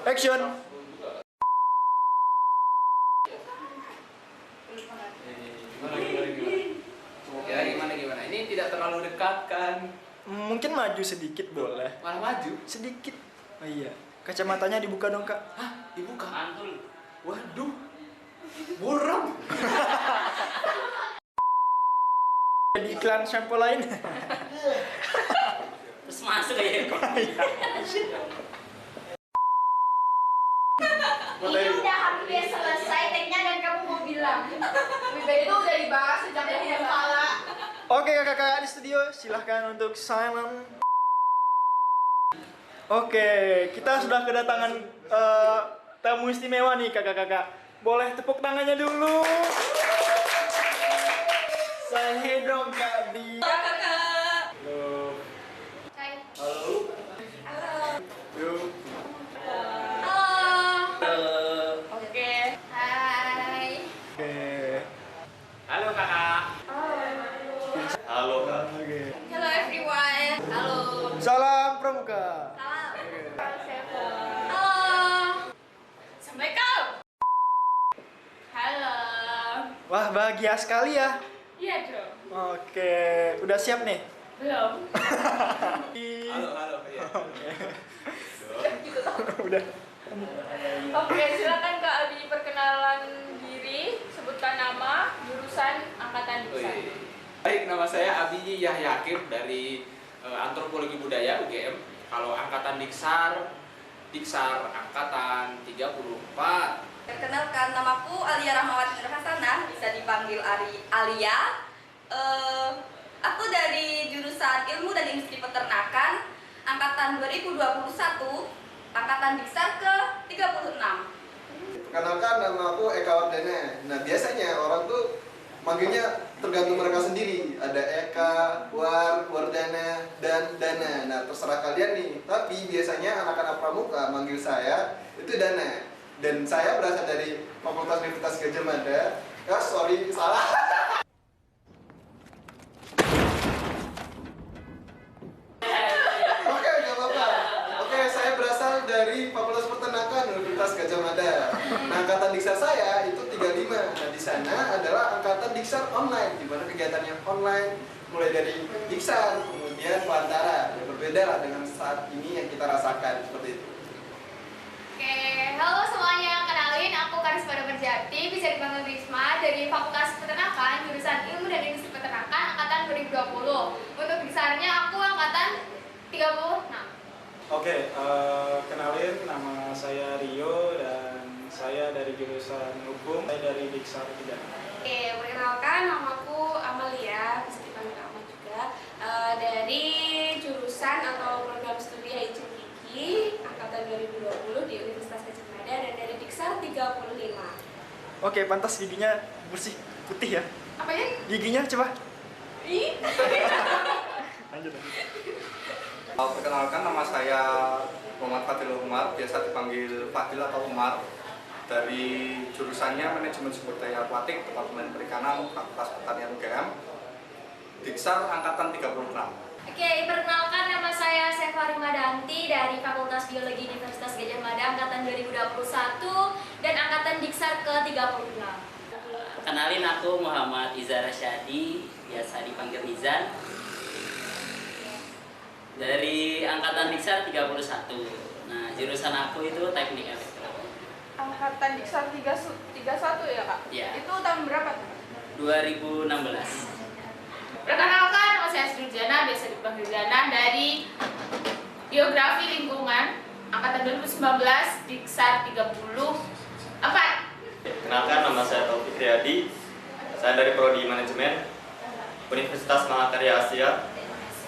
Action. Gimana? Ini tidak terlalu dekat kan? Mungkin maju sedikit boleh. Malah maju? Sedikit. Oh iya. Kacamatanya dibuka dong, Kak. Hah? Dibuka? Antul. Waduh. Buram. Jadi iklan shampoo lain. Terus masuk aja. Ini udah hampir selesai take-nya dan kamu mau bilang lebih baik itu udah dibahas sejak dari kepala. Oke, kakak-kakak di studio, silahkan untuk silent. Oke, kita sudah kedatangan tamu istimewa nih, kakak-kakak. Boleh tepuk tangannya dulu. Say dong, Kak Bi. Kakak. Halo. Hai. Halo. Halo. Yuk. Halo. Oke. Hai. Oke. Halo kakak. Halo kak. Oke. Hello everyone. Halo. Salam pramuka. Salam. Oke. Halo. Assalamualaikum. Halo. Wah, bahagia sekali ya. Iya dong. Oke, udah siap nih? Belum. Halo. Iya. Udah. Oke, silakan Kak Abi perkenalan diri, sebutkan nama, jurusan, angkatan Diksar. Baik, nama saya Abi Yahyakib dari Antropologi Budaya UGM. Kalau angkatan Diksar angkatan 34. Perkenalkan, namaku Alia Rahmawati Nur Hasanah, bisa dipanggil Alia. Aku dari jurusan Ilmu dan Industri Peternakan, angkatan 2021, angkatan Diksar ke-36. Perkenalkan, nama aku Eka Wardana. Nah, biasanya orang tuh manggilnya tergantung mereka sendiri. Ada Eka, Wardana, dan Dana. Nah, terserah kalian nih. Tapi biasanya anak-anak pramuka manggil saya itu Dana. Dan saya berasal dari Fakultas Universitas Gadjah Mada. Sorry, salah. Oke, nggak apa-apa. Oke, saya berasal dari Fakultas Peternakan Universitas Gadjah Mada. Nah, angkatan Diksar saya itu 35. Nah, di sana adalah angkatan Diksar online, di mana kegiatannya online, mulai dari Diksar, kemudian Wantara. Berbeda lah dengan saat ini yang kita rasakan seperti itu. Oke, halo semuanya, kenalin aku Karisma Berjati, bisa dipanggil Risma dari Fakultas Peternakan, jurusan Ilmu dan Industri Peternakan, angkatan 2020. Untuk Diksarnya aku angkatan 36. Oke, kenalin, nama saya Rio dan saya dari jurusan Hukum, saya dari Diksar 3. Oke, perkenalkan, namaku Amalia, bisa dipanggil Ama juga, dari jurusan atau program studi Haijin Gigi, angkatan 2020 di Universitas Gadjah Mada, dan dari Diksar 35. Oke, pantas giginya bersih putih ya. Apanya? Giginya coba. Ih. Lanjut. Perkenalkan, nama saya Muhammad Fadil Umar, biasa dipanggil Fadil atau Umar, dari jurusannya Manajemen Sumber Daya Aquatik, Departemen Perikanan, Fakultas Pertanian UGM, Diksar angkatan 36. Oke, perkenalkan nama saya Sefa Rimadanti dari Fakultas Biologi Universitas Gadjah Mada, angkatan 2021 dan angkatan Diksar ke-36. Kenalin, aku Muhammad Izar Rasyadi, biasa dipanggil Izan. Dari angkatan Diksar 31. Nah, jurusan aku itu Teknik Elektro. Angkatan Diksar 31 ya, Kak? Iya. Itu tahun berapa tuh? 2016. Perkenalkan, nama saya Sri Jana, biasa dipanggil Jana, dari Geografi Lingkungan, angkatan 2019, Diksar 34. Kenalkan, nama saya Taufik Riyadi. Saya dari Prodi Manajemen Universitas Mahakarya Asia,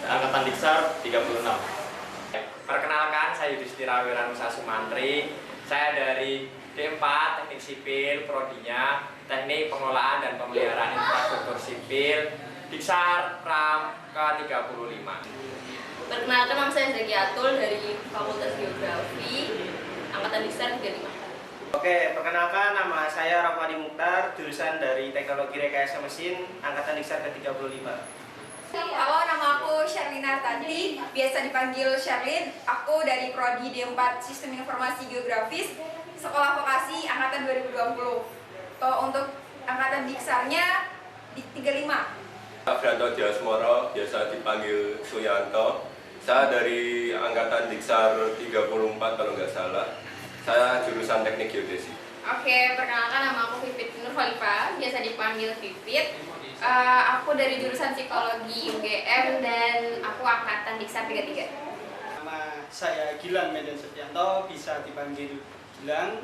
angkatan Diksar 36. Perkenalkan, saya Yudhistira Wiranusa Sumantri. Saya dari D4 Teknik Sipil, prodinya Teknik Pengelolaan dan Pemeliharaan Infrastruktur Sipil, Diksar Pram ke-35. Perkenalkan, nama saya Zaki Atul dari Fakultas Geografi, angkatan Diksar 35. Oke, perkenalkan, nama saya Rafadi Mukhtar, jurusan dari Teknologi Rekayasa Mesin, angkatan Diksar ke-35. Halo, nama aku Sherlina Nah, tadi biasa dipanggil Sherlyn, aku dari Prodi D4 Sistem Informasi Geografis, Sekolah Vokasi Angkatan 2020. Untuk Angkatan Diksarnya di 35. Franto Diasmoro, biasa dipanggil Suyanto. Saya dari Angkatan Diksar 34 kalau nggak salah. Saya jurusan Teknik Geodesi. Oke, perkenalkan nama aku Vivit Nur Khalifa, biasa dipanggil Vivit. Aku dari jurusan Psikologi UGM dan aku angkatan Diksar 33. Nama saya Gilang Medan Setianto, bisa dipanggil Gilang.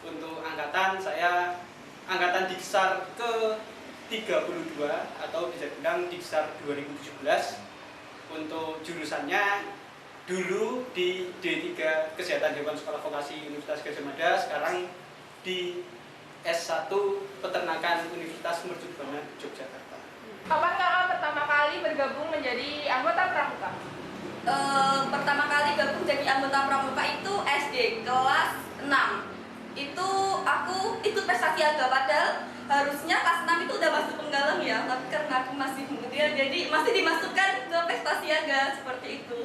Untuk angkatan saya angkatan Diksar ke 32 atau bisa bilang Diksar 2017. Untuk jurusannya dulu di D3 Kesehatan Hewan Sekolah Vokasi Universitas Gadjah Mada, sekarang di S1 Peternakan Universitas Mercubuana Yogyakarta. Kapan kakak pertama kali bergabung menjadi anggota pramuka? Pertama kali gabung jadi anggota pramuka itu SD kelas 6. Itu aku ikut pesta siaga, padahal harusnya kelas 6 itu udah masuk penggalang ya, tapi karena aku masih muda jadi masih dimasukkan ke pesta siaga seperti itu.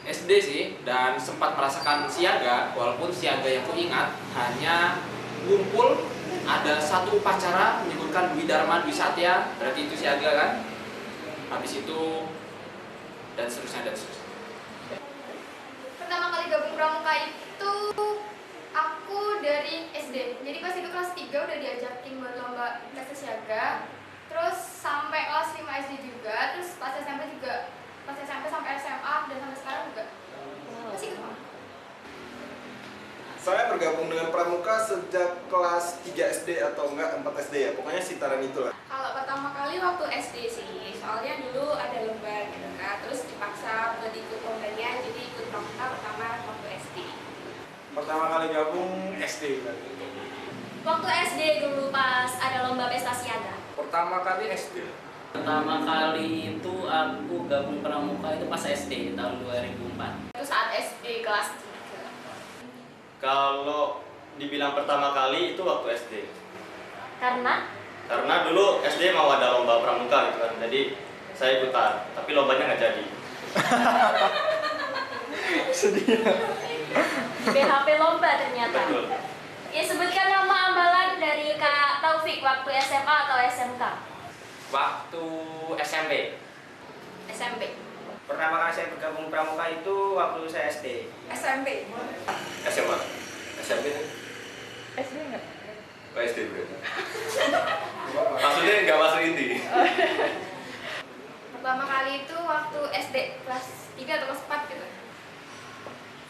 SD sih, dan sempat merasakan siaga, walaupun siaga yang ku ingat hanya ngumpul, ada satu upacara menyebutkan Dwi Dharma Dwi Satya, berarti itu siaga kan? Habis itu dan seterusnya dan seterusnya. Pertama kali gabung pramuka itu aku dari SD. Jadi pas itu kelas 3 udah diajakin buat lomba pesta siaga. Terus sampai kelas 5 SD juga, terus pas SMP juga. Pas SMP sampai SMA dan sampai sekarang juga. Masih ketemu. Saya bergabung dengan pramuka sejak kelas 3 SD atau enggak 4 SD ya, pokoknya sekitaran itulah. Kalau pertama kali waktu SD sih, soalnya dulu ada lomba gitu kan, terus dipaksa buat ikut lombanya, jadi ikut pramuka pertama waktu SD. Pertama kali gabung SD berarti. Waktu SD dulu pas ada lomba pesta siaga. Pertama kali SD. Pertama kali itu aku gabung pramuka itu pas SD tahun 2004. Itu saat SD kelas 3. Kalau dibilang pertama kali itu waktu SD. Karena Dulu SD mau ada lomba pramuka gitu kan, jadi saya ikutan, tapi lombanya nggak jadi. Sedih. BHP lomba ternyata. Betul. Ya, sebutkan nama ambalan dari Kak Taufik waktu SMA atau SMK. Waktu SMP. SMP. Pertama kali saya bergabung pramuka itu waktu saya SD. SMP. SMA. SMP kan? SD enggak? Oh, SD berarti. Maksudnya nggak masuk inti. Pertama kali itu waktu SD kelas 3 atau kelas 4 gitu.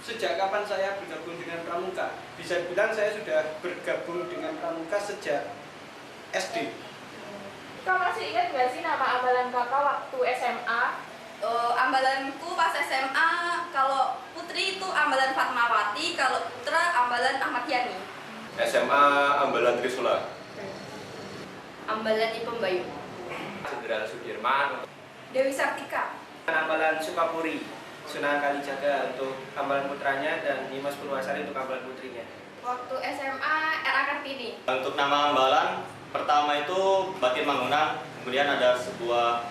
Sejak kapan saya bergabung dengan pramuka? Bisa dibilang saya sudah bergabung dengan pramuka sejak SD. Kak masih ingat nggak sih nama ambalan kakak waktu SMA? Ambalanku pas SMA, kalau putri itu ambalan Fatmawati, kalau putra ambalan Ahmad Yani. SMA Ambalan Trisula. Ambalan Ipem Bayu. Jenderal Sudirman. Dewi Sartika. Ambalan Sukapuri, Sunan Kalijaga untuk ambalan putranya dan Dimas Purwasari untuk ambalan putrinya. Waktu SMA RA Kartini. Untuk nama ambalan pertama itu Batin Mangunang, kemudian ada sebuah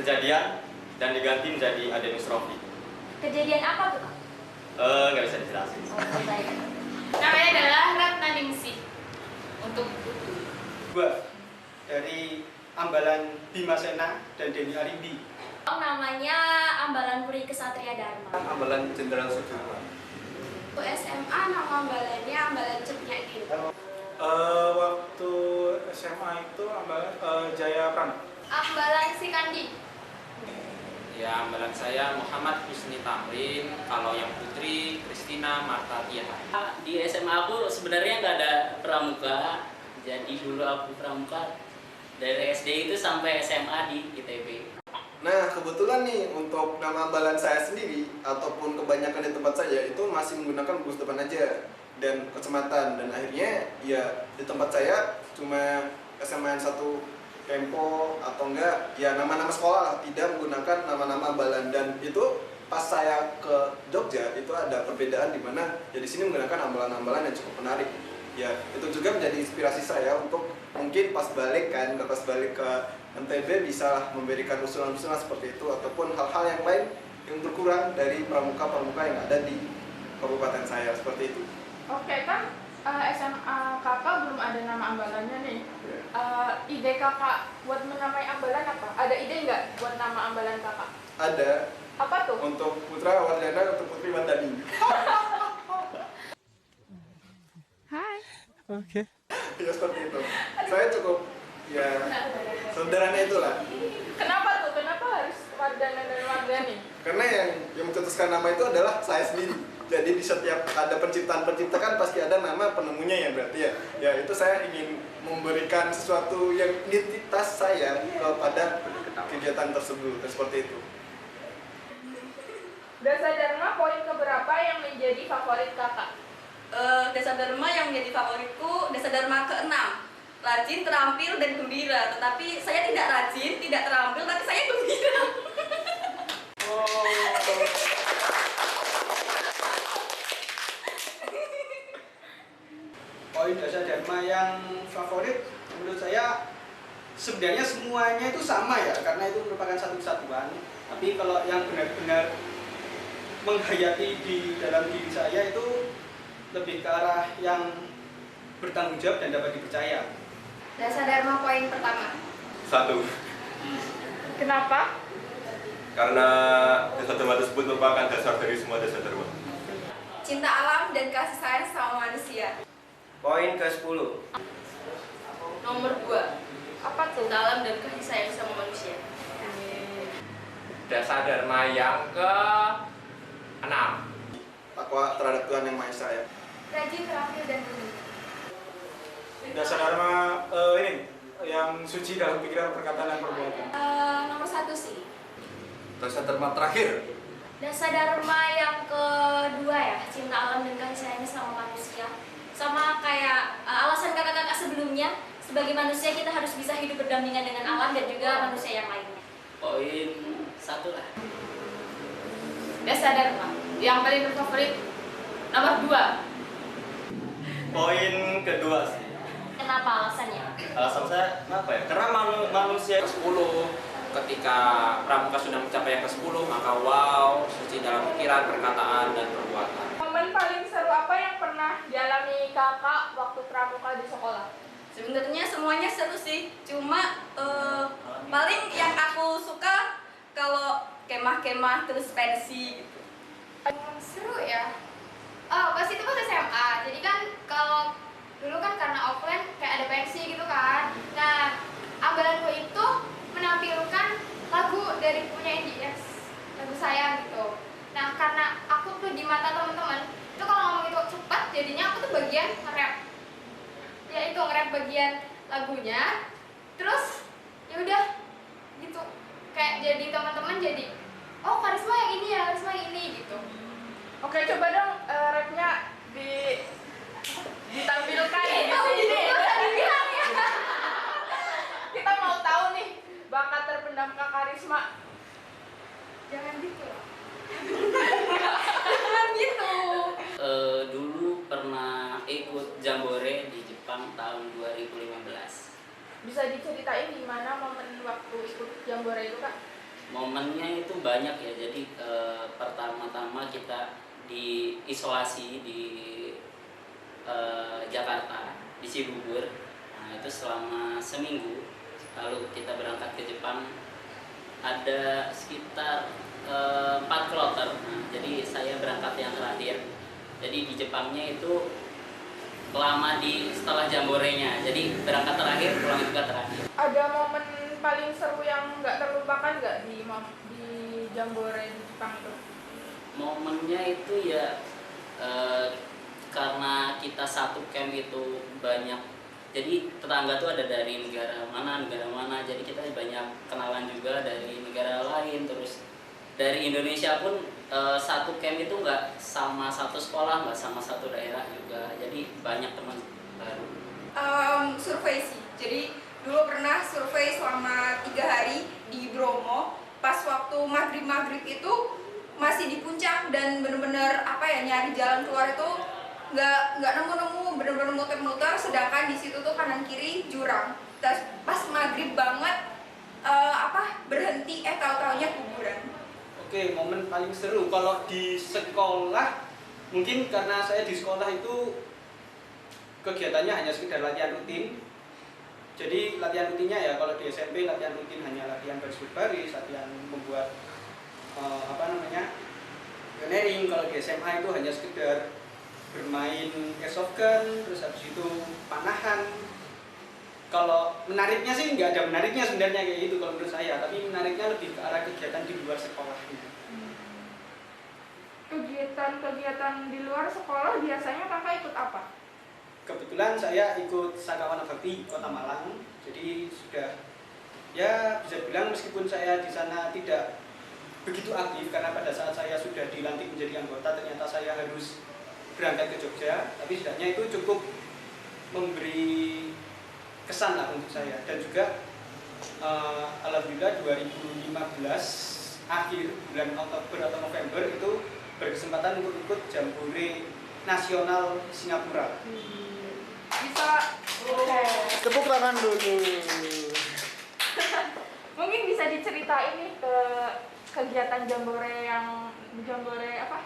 kejadian dan diganti menjadi Ademus Rofi. Kejadian apa tuh Kak? Nggak bisa dijelasin. Namanya adalah Ratna Ningsih. Untuk Dua dari ambalan Bima Sena dan Denny Arimbi. Namanya ambalan Puri Kesatria Dharma. Ambalan Jenderal Sudirman. Waktu SMA nama ambalannya ambalan Cutnya Din. Waktu SMA itu ambalan Jaya Prana. Ambalan Sikandi. Ya, ambalan saya Muhammad Husni Tamrin, kalau yang putri Christina Marta Tia. Di SMA aku sebenarnya nggak ada pramuka, jadi dulu aku pramuka dari SD itu sampai SMA di ITB. Nah, kebetulan nih untuk nama ambalan saya sendiri ataupun kebanyakan di tempat saya itu masih menggunakan gugus depan aja dan kecamatan, dan akhirnya ya di tempat saya cuma SMA 1 Tempo atau enggak ya nama-nama sekolah lah, tidak menggunakan nama-nama ambalan. Dan itu pas saya ke Jogja itu ada perbedaan di mana ya di sini menggunakan ambalan-ambalan yang cukup menarik. Ya, itu juga menjadi inspirasi saya untuk mungkin pas balik ke NTB bisa memberikan usulan-usulan seperti itu ataupun hal-hal yang lain yang berkurang dari pramuka-pramuka yang ada di kabupaten saya, seperti itu. Oke, kan SMA kakak belum ada nama ambalannya nih. Ide kakak buat menamai ambalan apa? Ada ide nggak buat nama ambalan kakak? Ada. Apa tuh? Untuk Putra Wardana, untuk Putri Wardani. Hai. Oke. Ya seperti itu. Saya cukup ya sederhana itulah. Kenapa tuh? Kenapa harus Wardana dan Wardani? Karena yang mencetuskan nama itu adalah saya sendiri. Jadi di setiap ada penciptaan-pencipta kan pasti ada nama penemunya ya berarti ya. Ya itu saya ingin memberikan sesuatu yang identitas saya kepada kegiatan tersebut, seperti itu. Dasa Dharma poin keberapa yang menjadi favorit kakak? Dasa Dharma yang menjadi favoritku Dasa Dharma ke-6. Rajin, terampil, dan gembira. Tetapi saya tidak rajin, tidak terampil, tapi saya gembira. Poin Dasa Dharma yang favorit menurut saya sebenarnya semuanya itu sama ya, karena itu merupakan satu kesatuan. Tapi kalau yang benar-benar menghayati di dalam diri saya itu lebih ke arah yang bertanggung jawab dan dapat dipercaya. Dasa Dharma poin pertama. 1. Kenapa? Karena dasa dharma tersebut merupakan dasar dari semua dasa dharma. Cinta alam dan kasih sayang sama manusia. Poin ke-10. Nomor 2. Apa tuh? Cinta alam dan kasih sayang sama manusia. Dasa Dharma yang ke-6. Takwa terhadap Tuhan Yang Maha Esa ya. Rajin, terampil, dan gembira. Dasa Dharma ini yang suci dalam pikiran, perkataan, dan perbuatan. Nomor 1 sih. Dasa Dharma terakhir. Dasa Dharma yang kedua ya, cinta alam dan kasih sayang sama manusia. Sama kayak alasan kakak-kakak sebelumnya, sebagai manusia kita harus bisa hidup berdampingan dengan alam dan juga manusia yang lainnya. Poin 1 lah. Dasa Dharma yang paling favorit nomor 2. Poin kedua sih. Kenapa alasannya? Alasan saya kenapa ya? Karena manusia 10. Ketika pramuka sudah mencapai yang ke-10, maka wow, suci dalam pikiran, perkataan, dan perbuatan. Momen paling seru apa yang pernah dialami kakak waktu pramuka di sekolah? Sebenarnya semuanya seru sih, cuma paling yang aku suka kalau kemah-kemah terus pensi gitu. Seru ya. Oh, pas itu pas SMA. Jadi kan kalau dulu kan karena offline kayak ada pensi gitu kan. Nah, ambalanku itu menampilkan lagu dari punya NDS, lagu saya gitu. Nah, karena aku tuh di mata teman-teman itu kalau ngomong itu cepat, jadinya aku tuh bagian nge-rap. Ya itu nge-rap bagian lagunya. Terus ya udah gitu. Kayak jadi teman-teman jadi oh Karisma yang ini ya, Karisma yang ini gitu. Oke, coba dong rapnya ditampilkan di sini. Kita mau tahu nih bakat terpendam Kak Karisma. Jangan gitu. Jangan gitu. Dulu pernah ikut jambore di Jepang tahun 2015. Bisa diceritain gimana momen waktu ikut jambore itu Kak? Momennya itu banyak ya. Jadi pertama-tama kita diisolasi di Jakarta, di Cibubur. Nah, itu selama seminggu. Lalu kita berangkat ke Jepang. Ada sekitar 4 kloter. Nah, jadi saya berangkat yang terakhir. Jadi di Jepangnya itu lama setelah jamborenya. Jadi berangkat terakhir, pulang juga terakhir. Ada momen paling seru yang nggak terlupakan nggak di jambore di Jepang itu? Momennya itu ya karena kita satu camp itu banyak, jadi tetangga tuh ada dari negara mana, jadi kita banyak kenalan juga dari negara lain. Terus dari Indonesia pun satu camp itu nggak sama satu sekolah, nggak sama satu daerah juga, jadi banyak teman baru. Survei sih, jadi dulu pernah survei selama 3 hari di Bromo. Pas waktu maghrib itu masih di puncak dan bener-bener nyari jalan keluar itu nggak nemu, bener-bener muter-muter. Sedangkan di situ tuh kanan kiri jurang. Terus pas maghrib banget berhenti tahu-taunya kuburan. Oke, momen paling seru kalau di sekolah, mungkin karena saya di sekolah itu kegiatannya hanya sekedar latihan rutin. Jadi latihan rutinnya ya kalau di SMP latihan rutin hanya latihan baris baris, latihan membuat pioneering. Kalau di SMA itu hanya sekedar bermain airsoft gun, terus habis itu panahan. Kalau menariknya sih nggak ada menariknya sebenarnya kayak gitu kalau menurut saya, tapi menariknya lebih ke arah kegiatan di luar sekolahnya. Kegiatan-kegiatan di luar sekolah biasanya kakak ikut apa? Kebetulan saya ikut Sakawana Bakti Kota Malang, jadi sudah ya bisa bilang meskipun saya di sana tidak begitu aktif karena pada saat saya sudah dilantik menjadi anggota ternyata saya harus berangkat ke Jogja, tapi setidaknya itu cukup memberi kesan lah untuk saya. Dan juga alhamdulillah 2015 akhir bulan Oktober atau November itu berkesempatan untuk ikut Jambore Nasional Singapura. Bisa Tepuk tangan dulu. mungkin bisa diceritain nih ke kegiatan Jambore apa?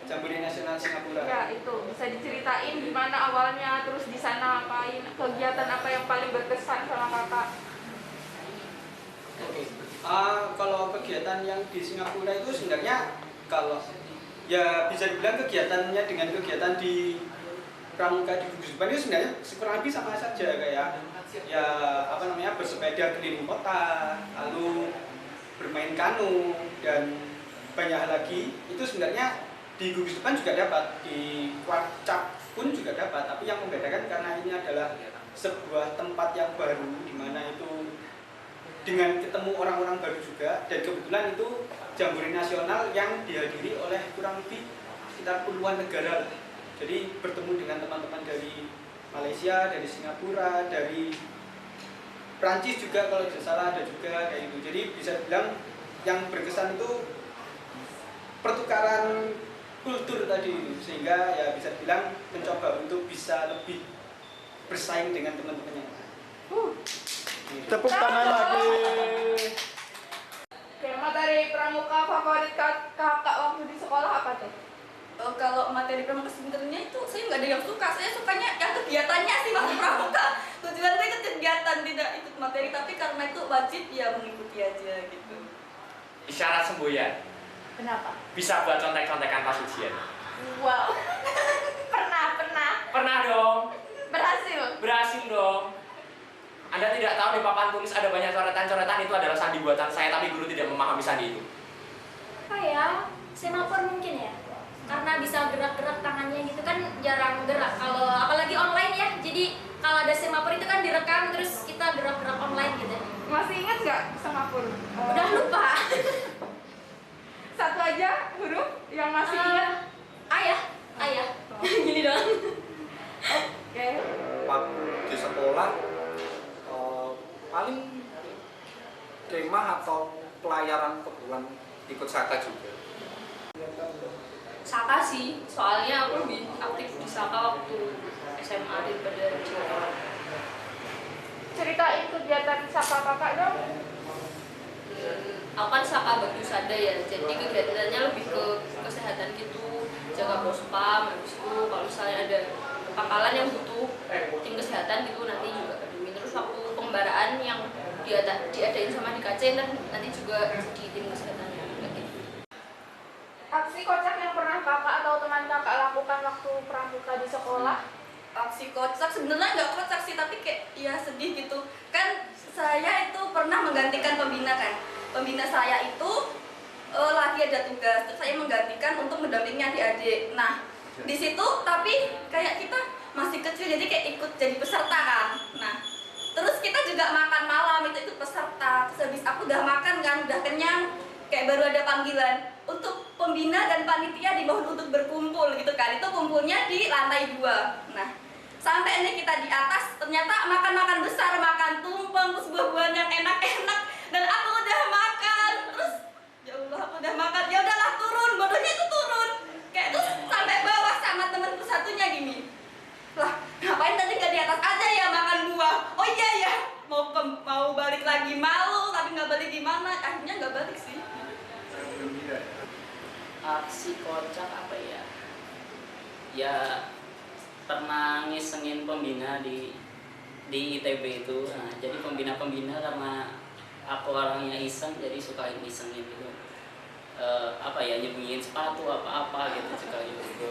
Jambore Nasional Singapura. Ya itu bisa diceritain gimana awalnya, terus di sana apain, kegiatan apa yang paling berkesan sama kakak? Oke. Kalau kegiatan yang di Singapura itu sebenarnya kalau ya bisa dibilang kegiatannya dengan kegiatan di Pramuka di Gugus Depan itu sebenarnya kurang lebih sama saja kayak ya bersepeda keliling kota, lalu bermain kanu dan banyak hal lagi. Itu sebenarnya di Gugus Depan juga dapat, di Kuarcap pun juga dapat, tapi yang membedakan karena ini adalah sebuah tempat yang baru di mana itu dengan ketemu orang-orang baru juga, dan kebetulan itu Jambore Nasional yang dihadiri oleh kurang lebih sekitar puluhan negara. Jadi bertemu dengan teman-teman dari Malaysia, dari Singapura, dari Prancis juga kalau tidak salah ada juga kayak gitu. Jadi bisa bilang yang berkesan itu pertukaran kultur tadi, sehingga ya bisa bilang mencoba untuk bisa lebih bersaing dengan teman-teman yang lain. Tepuk tangan lagi. Oke, materi pramuka favorit kakak waktu di sekolah apa tuh? Kalau materi pramuka sebenarnya itu saya nggak ada yang suka, saya sukanya yang kegiatannya sih masuk pramuka. Tujuan saya ikut kegiatan, tidak ikut materi, tapi karena itu wajib ya mengikuti aja gitu. Isyarat semboyan. Kenapa? Bisa buat contek-contekan pas ujian. Wow. Pernah dong. Berhasil dong. Anda tidak tahu di papan tulis ada banyak coretan-coretan, itu adalah sandi buatan saya, tapi guru tidak memahami sandi itu. Apa ya? Semafor mungkin ya? Karena bisa gerak-gerak tangannya gitu kan jarang gerak. Kalau apalagi online ya, jadi kalau ada semafor itu kan direkam terus kita gerak-gerak online gitu. Masih ingat nggak semafor? Udah lupa. Satu aja huruf yang masih ingat? Ayah. Gini dong. Oke. Waktu di sekolah paling kemah atau pelayaran kebulan ikut Saka juga. Saka sih, soalnya aku lebih aktif di Saka waktu SMA daripada di sekolah. Ceritain kegiatan Saka kakak dong. Aku kan Saka Bagusada ya, jadi kegiatannya lebih ke kesehatan gitu, jaga pospam, habis itu kalau misalnya ada pangkalan yang butuh tim kesehatan gitu nanti juga kedumin. Terus waktu pembaraan yang diadain sama DKC nanti juga di tim kesehatannya gitu. Aksi kocak yang pernah kakak atau teman kakak lakukan waktu pramuka di sekolah? Aksi kocak sebenarnya nggak kocak sih, tapi kayak ya sedih gitu. Kan saya itu pernah menggantikan pembina kan. Pembina saya itu lagi ada tugas, terus saya menggantikan untuk mendampingi adik-adik. Nah, di situ tapi kayak kita masih kecil jadi kayak ikut jadi peserta kan. Nah, terus kita juga makan malam itu ikut peserta. Terus habis aku udah makan kan, udah kenyang, kayak baru ada panggilan untuk pembina dan panitia dimohon untuk berkumpul gitu kan. Itu kumpulnya di lantai 2. Nah, sampai ini kita di atas ternyata makan besar, makan tumpeng, terus buah-buahan yang enak-enak, dan aku udah makan. Terus ya Allah, aku udah makan, ya udahlah turun, bodohnya itu turun. Kayak terus sampai bawah sama temanku satunya gini. Lah, ngapain tadi nggak di atas aja ya makan buah? Oh iya ya, mau balik lagi malu tapi nggak aksi kocak apa ya? Ya pernah ngisengin pembina di ITB itu. Nah, jadi pembina-pembina karena aku orangnya iseng, jadi suka isengin gitu. Apa ya, nyembunyiin sepatu apa-apa gitu suka gitu.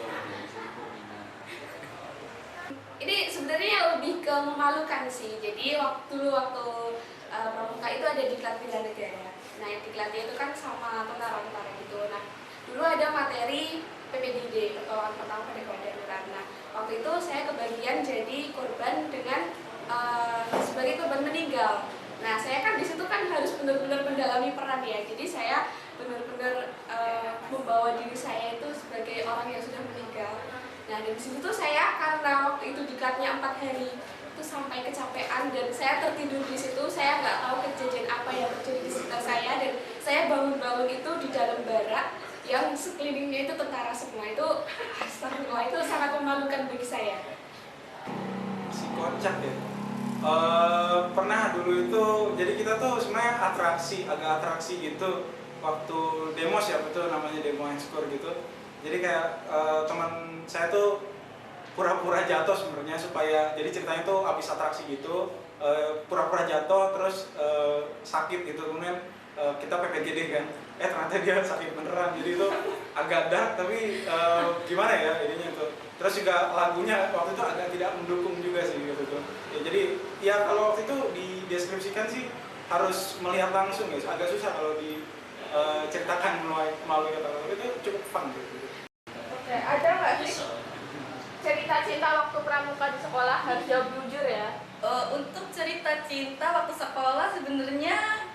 Ini sebenarnya lebih ke memalukan sih. Jadi waktu pramuka itu ada diklat bela negara. Nah, diklatnya itu kan sama tentara-tentara gitu. Nah, dulu ada materi PPDD, pertolongan pertama pada keadaan darurat. Nah, waktu itu saya kebagian jadi korban dengan sebagai korban meninggal. Nah, saya kan di situ kan harus benar-benar mendalami peran ya. Jadi saya benar-benar membawa diri saya itu sebagai orang yang sudah meninggal. Nah, dari situ tuh saya karena waktu itu diklatnya 4 hari itu sampai kecapean dan saya tertidur di situ. Saya nggak tahu kejadian apa yang terjadi di sekitar saya dan saya bangun-bangun itu di dalam barak yang sekelilingnya itu tentara semua. Itu astagfirullah, itu sangat memalukan bagi saya. Si kocak ya. Pernah dulu itu, jadi kita tuh sebenarnya agak atraksi gitu waktu demos ya, betul namanya demo ekskul gitu. Jadi kayak teman saya tuh pura-pura jatuh sebenarnya supaya, jadi ceritanya tuh habis atraksi gitu, pura-pura jatuh terus sakit gitu, kemudian kita PPGD kan, ternyata dia sakit beneran, jadi itu agak dark tapi gimana ya ininya tuh. Terus juga lagunya waktu itu agak tidak mendukung juga sih gitu tuh. Ya, jadi ya kalau waktu itu dideskripsikan sih harus melihat langsung ya, agak susah kalau diceritakan melalui kata-kata, itu cukup fun gitu. Oke, ada nggak sih cerita cinta waktu pramuka di sekolah? Harus jawab jujur ya. Untuk cerita cinta waktu sekolah sebenarnya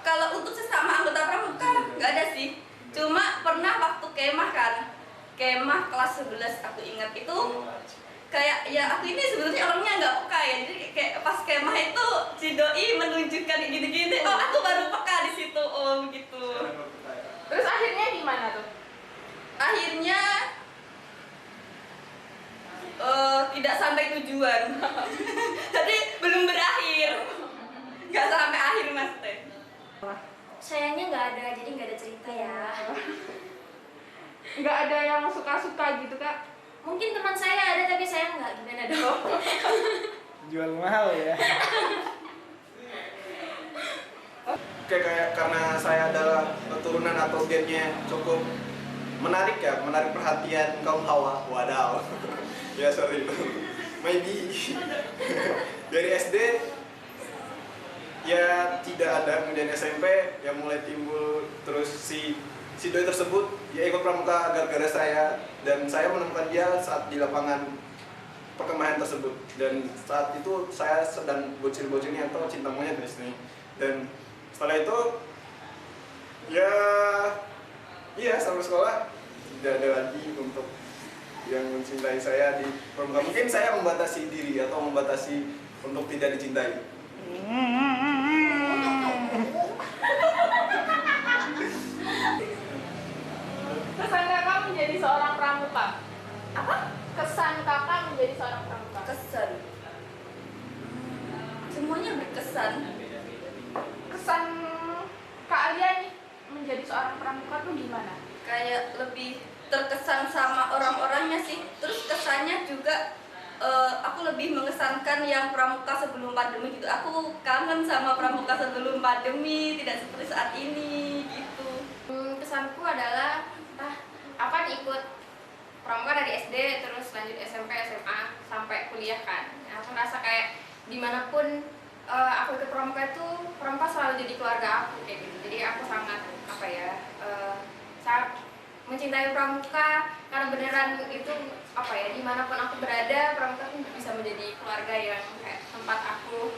kalau untuk sesama anggota pramuka nggak ada sih. Cuma pernah waktu kemah kan, kemah kelas 11 aku ingat itu kayak ya aku ini sebenarnya orangnya nggak peka ya, jadi kayak pas kemah itu si doi menunjukkan gini-gini, oh aku baru peka di situ, oh gitu. Terus akhirnya gimana tuh? Akhirnya tidak sampai tujuan. Jadi belum berakhir, nggak sampai akhir mas teh. Sayangnya nggak ada, jadi nggak ada cerita ya. Nggak ada yang suka-suka gitu kak? Mungkin teman saya ada tapi saya nggak, gimana dong? Jual mahal ya. Oke, kayak karena saya adalah keturunan atau gennya cukup menarik ya, menarik perhatian kaum hawa. Wadaw. Ya sorry, maybe dari SD ya tidak ada, kemudian SMP yang mulai timbul, terus si doi tersebut ya ikut pramuka gara-gara saya, dan saya menemukan dia saat di lapangan perkemahan tersebut, dan saat itu saya sedang bocil-bocilnya atau cinta monyet di sini. Dan setelah itu ya iya sampai sekolah tidak ada lagi untuk yang mencintai saya di pramuka. Mungkin saya membatasi diri atau membatasi untuk tidak dicintai. Kesan kakak menjadi seorang pramuka? Apa? Kesan kakak menjadi seorang pramuka? Kesan. Semuanya berkesan. Kesan Kak Alia nih menjadi seorang pramuka tuh gimana? Kayak lebih terkesan sama orang-orangnya sih. Terus kesannya juga aku lebih mengesankan yang pramuka sebelum pandemi gitu. Aku kangen sama pramuka sebelum pandemi, tidak seperti saat ini gitu. Kesanku adalah aku kan ikut pramuka dari SD, terus lanjut SMP, SMA, sampai kuliah kan. Aku merasa kayak dimanapun aku ikut pramuka itu, pramuka selalu jadi keluarga aku kayak gitu. Jadi aku sangat sangat mencintai pramuka karena beneran itu dimanapun aku berada, pramuka itu bisa menjadi keluarga yang kayak tempat aku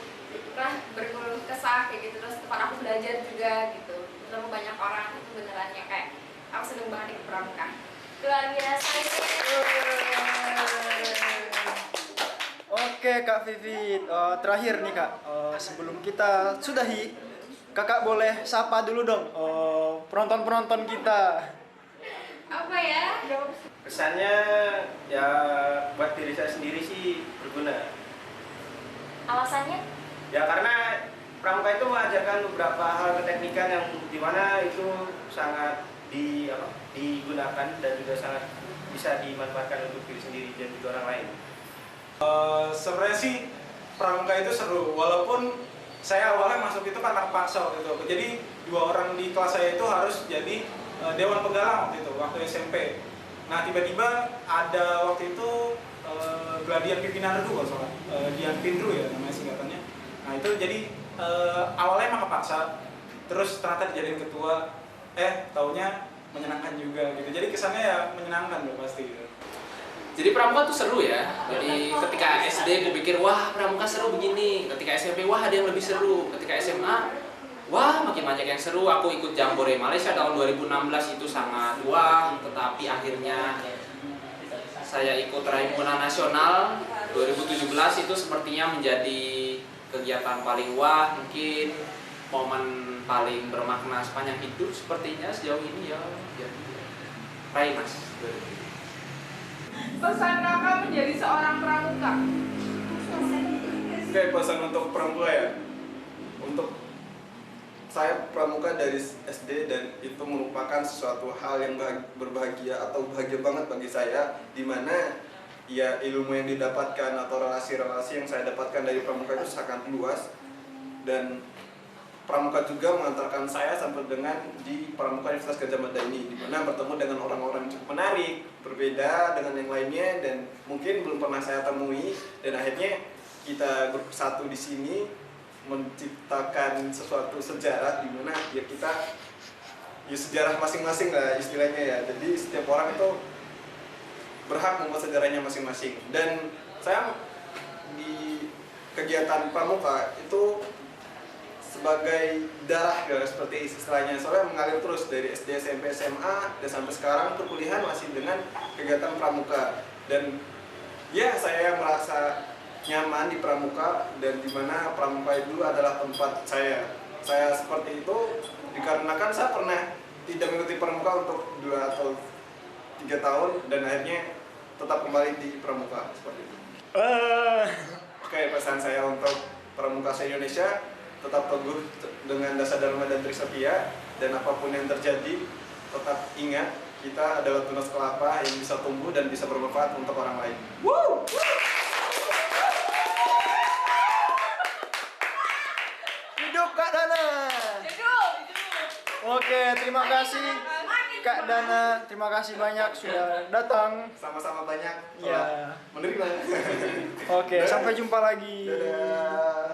berkeluh kesah kayak gitu, terus tempat aku belajar juga gitu, ketemu banyak orang, itu beneran ya kayak aku seneng banget ikut pramuka. Luar biasa. Oke Kak Vivit, terakhir nih Kak, sebelum kita sudahi, Kakak boleh sapa dulu dong penonton-penonton kita. Apa ya? Kesannya ya buat diri saya sendiri sih berguna. Alasannya? Ya karena pramuka itu mengajarkan beberapa hal keteknikan yang dimana itu sangat digunakan dan juga sangat bisa dimanfaatkan untuk diri sendiri dan juga orang lain. Sebenarnya sih pramuka itu seru, walaupun saya awalnya masuk itu kan anak paksa waktu itu. Jadi 2 orang di kelas saya itu harus jadi dewan pegalang waktu itu, waktu SMP. Nah tiba-tiba ada waktu itu Gladian Pimpinan Redu kalau salah, Dian Pindru ya namanya singkatannya. Nah itu jadi awalnya emang kepaksa, terus ternyata dijadiin ketua, taunya menyenangkan juga gitu. Jadi kesannya ya menyenangkan loh pasti gitu. Jadi pramuka tuh seru ya. Jadi ketika SD gue pikir wah pramuka seru begini. Ketika SMP wah ada yang lebih seru. Ketika SMA wah makin banyak yang seru. Aku ikut Jambore Malaysia tahun 2016 itu sangat wah. Tetapi akhirnya saya ikut Raimuna Nasional 2017 itu sepertinya menjadi kegiatan paling wah, mungkin momen paling bermakna sepanjang hidup sepertinya sejauh ini ya. Raimas. Pesan kakak menjadi seorang pramuka. Oke, pesan untuk pramuka ya. Untuk saya pramuka dari SD dan itu merupakan sesuatu hal yang berbahagia atau bahagia banget bagi saya, di mana ya ilmu yang didapatkan atau relasi-relasi yang saya dapatkan dari pramuka itu sangat luas, dan pramuka juga mengantarkan saya sampai dengan di Pramuka Universitas Gadjah Mada ini, di mana bertemu dengan orang-orang yang cukup menarik, berbeda dengan yang lainnya dan mungkin belum pernah saya temui, dan akhirnya kita bersatu di sini menciptakan sesuatu sejarah di mana ya kita ya sejarah masing-masing lah istilahnya ya. Jadi setiap orang itu berhak membuat sejarahnya masing-masing, dan saya di kegiatan pramuka itu sebagai darah ya, seperti istilahnya, soalnya mengalir terus dari SD, SMP, SMA dan sampai sekarang perkuliahan masih dengan kegiatan pramuka, dan ya saya merasa nyaman di pramuka, dan dimana pramuka itu adalah tempat saya seperti itu dikarenakan saya pernah tidak mengikuti pramuka untuk 2 atau 3 tahun dan akhirnya tetap kembali di pramuka seperti itu. Oke, pesan saya untuk pramuka se-Indonesia, tetap teguh dengan dasar dharma dan trisatya, dan apapun yang terjadi tetap ingat kita adalah tunas kelapa yang bisa tumbuh dan bisa bermanfaat untuk orang lain. Woo! Hidup Kak Dana. Oke, terima kasih Kak Dana, terima kasih banyak sudah datang. Sama-sama banyak. Iya. Menerima. Oke, sampai jumpa lagi. Dadah.